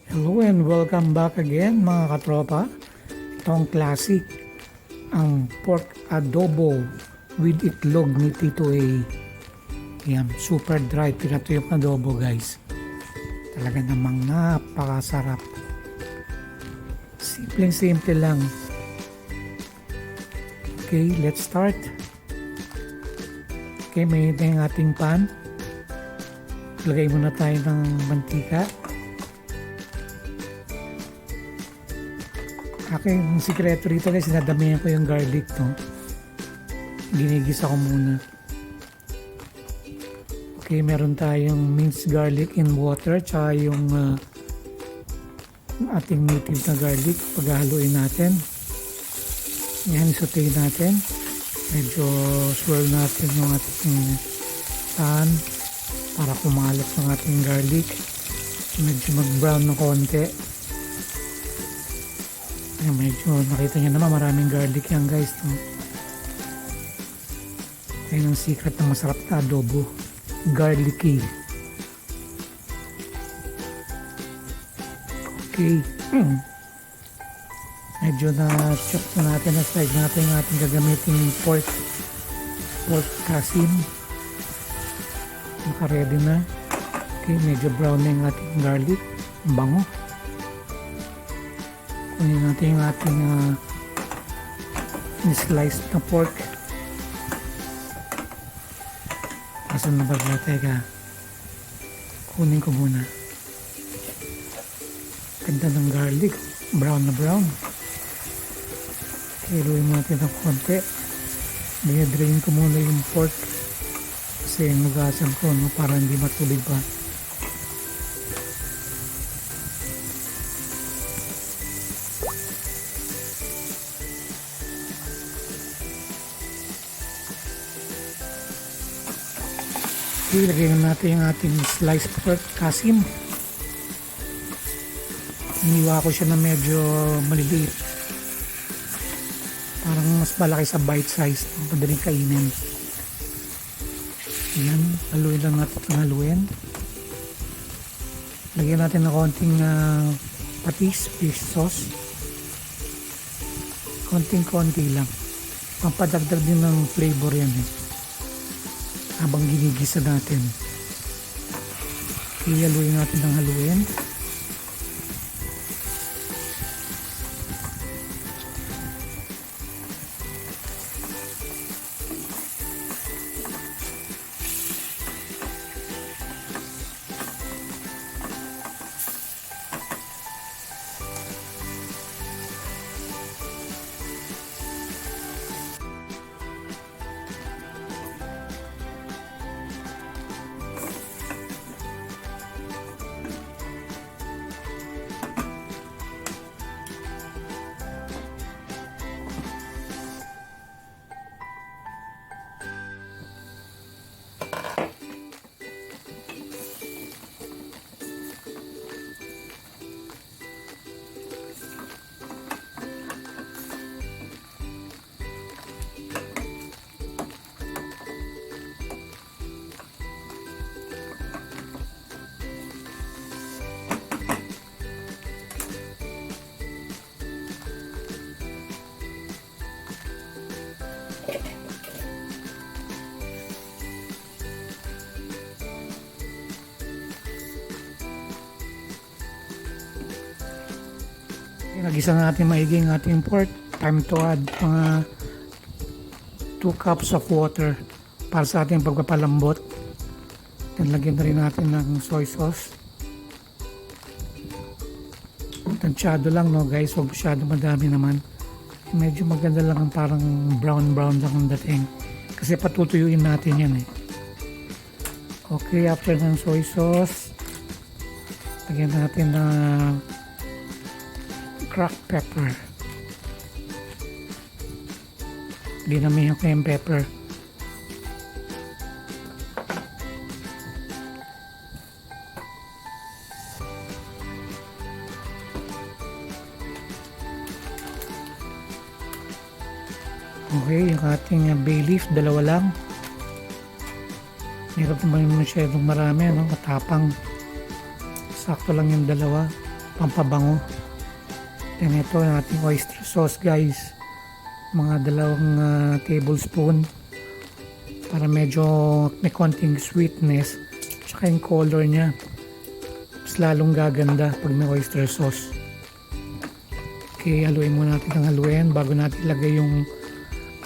Hello and welcome back again mga katropa. Ito ang classic, ang pork adobo with itlog ni Tito A. Yan, super dry pinatuyok na adobo guys. Talaga namang napakasarap. Simple lang. Okay, let's start. Okay, may ito yung ating pan. Lagay muna tayo ng mantika. Aking sikreto rito guys, sinadamihan ko yung garlic, no? Ginigisa ko muna. Okay, meron tayong minced garlic in water, tsaka yung ating native na garlic. Paghahaluin natin. Yan, isautay natin. Medyo swirl natin yung ating pan para kumalat ng ating garlic. Medyo mag-brown na konti. Ayan, medyo nakita nyo naman maraming garlic yan guys, no? Ayan ang secret ng masarap na adobo, garlicky. Okay, medyo na chop na natin, na slide natin yung ating gagamitin pork kasim. Naka ready na. Okay, medyo brown na yung ating garlic, bango. Kunin natin yung ating sliced na pork. Asan na ba? Teka, kunin ko muna. Ganda ng garlic, brown na brown. Haluin natin ng konti. Drain ko muna yung pork kasi nugasan ko, no, para hindi matubig pa. Ilagay na natin yung ating sliced pork kasim. Iniwa ko siya na medyo maliliit. Parang mas malaki sa bite size. Madaling kainin. Ayan, haluin lang natin itong haluin. Lagyan natin ng konting patis, fish sauce. Konting-konti lang. Pampadagdag din ng flavor yan eh, habang ginigisa natin. Haluin natin ng haluin. Nagisa natin maigi ang ating pork. Time to add mga 2 cups of water para sa ating pagpapalambot. Then lagyan na rin natin ng soy sauce. Tansyado lang, no guys, huwag masyado madami naman. Medyo maganda lang ang parang brown lang ang dating. Kasi patutuyuin natin yan eh. Okay, after ng soy sauce, lagyan natin na cracked pepper. Dinamihan ko yung pepper. Okay, yung ating bay leaf, dalawa lang. Hirap naman masyadong marami, no? Matapang. Sakto lang yung dalawa. pampabango. Then ito ang ating oyster sauce guys. Mga 2 tablespoon para medyo may konting sweetness. Tsaka yung color niya. Mas lalong gaganda pag may oyster sauce. Okay, haluin muna natin ang haluin bago natin ilagay yung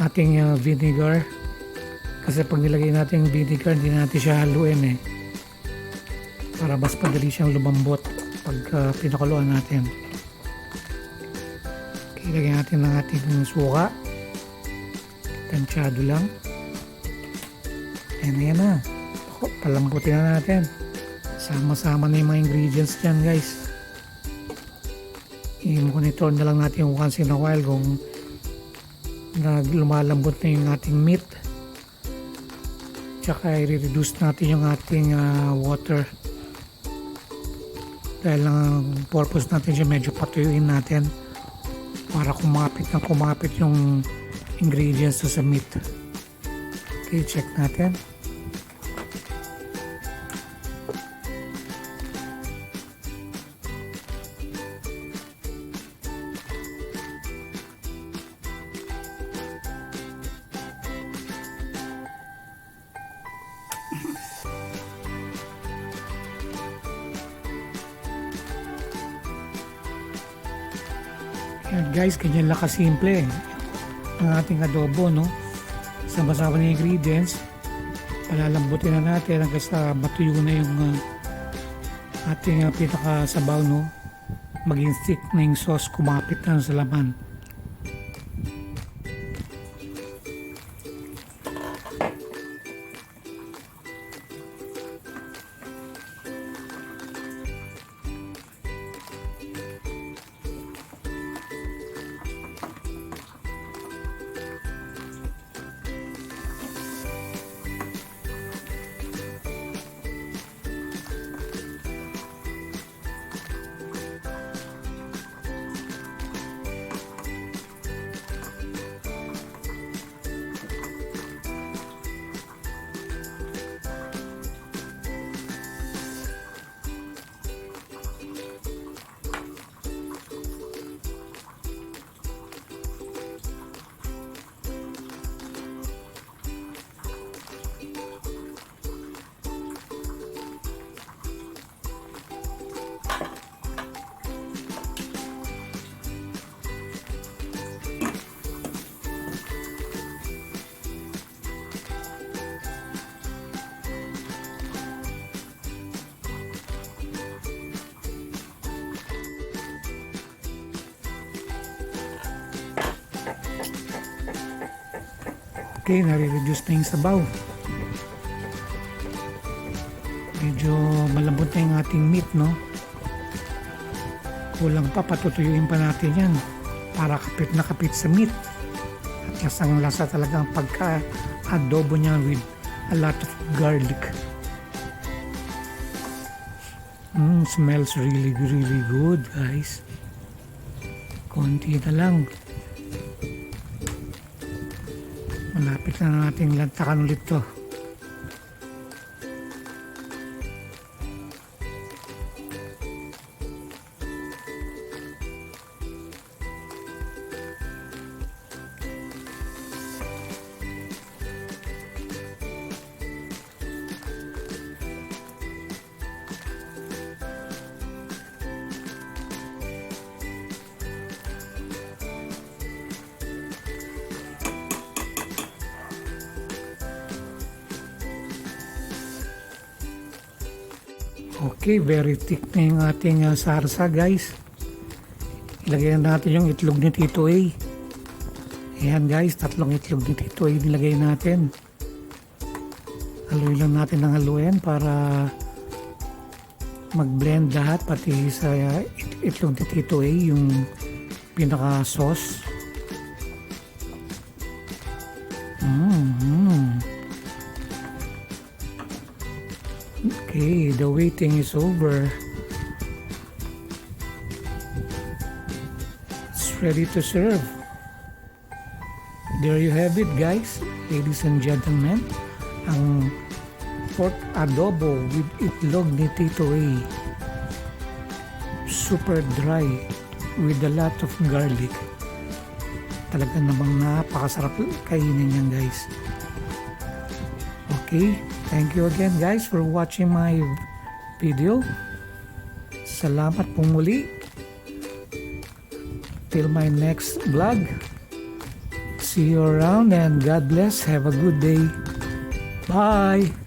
ating vinegar. Kasi pag nilagay natin yung vinegar, hindi natin siya haluin para mas padali siyang lumambot pag pinakuluan natin. Okay, ilagay natin ang ating suka. Tansyado lang. Ayan na. Palambutin na natin. Sama-sama na yung mga ingredients dyan guys. I-monitor na lang natin once in a while kung lumalambot na yung ating meat. Tsaka i-reduce natin yung ating water. Dahil ang purpose natin siya medyo patuyuin natin para kumapit yung ingredients sa meat. Okay, check natin. Yan guys, ganyan lang kasimple ang ating adobo, no? Sama-sama na ingredients, palalambutin na natin hanggang sa matuyo na yung ating pinakasabaw, no? Maging thick na yung sauce, kumapit na sa laman. Okay, nare-reduce na yung sabaw. Medyo malambot na yung ating meat, no? Kulang pa, patutuyuin pa natin yan para kapit na kapit sa meat. At lasang lasa talaga ang pagka-adobo niya with a lot of garlic. Smells really good guys. Konti na lang. Malapit na nating lantakan ulit to. Okay, very thick na yung ating sarsa guys. Ilagay na natin yung itlog ni Tito A. Ayan guys, 3 itlog ni Tito A nilagay natin. Haluin lang natin ng haluin para mag-blend lahat, pati sa itlog ni Tito A, yung pinaka sauce. Okay, the waiting is over. It's ready to serve. There you have it guys, ladies and gentlemen. Ang pork adobo with itlog ni Tito A. super dry with a lot of garlic. Talaga namang napakasarap kainin yan guys. Okay, thank you again guys for watching my video. Salamat po muli. Till my next vlog. See you around and God bless. Have a good day. Bye!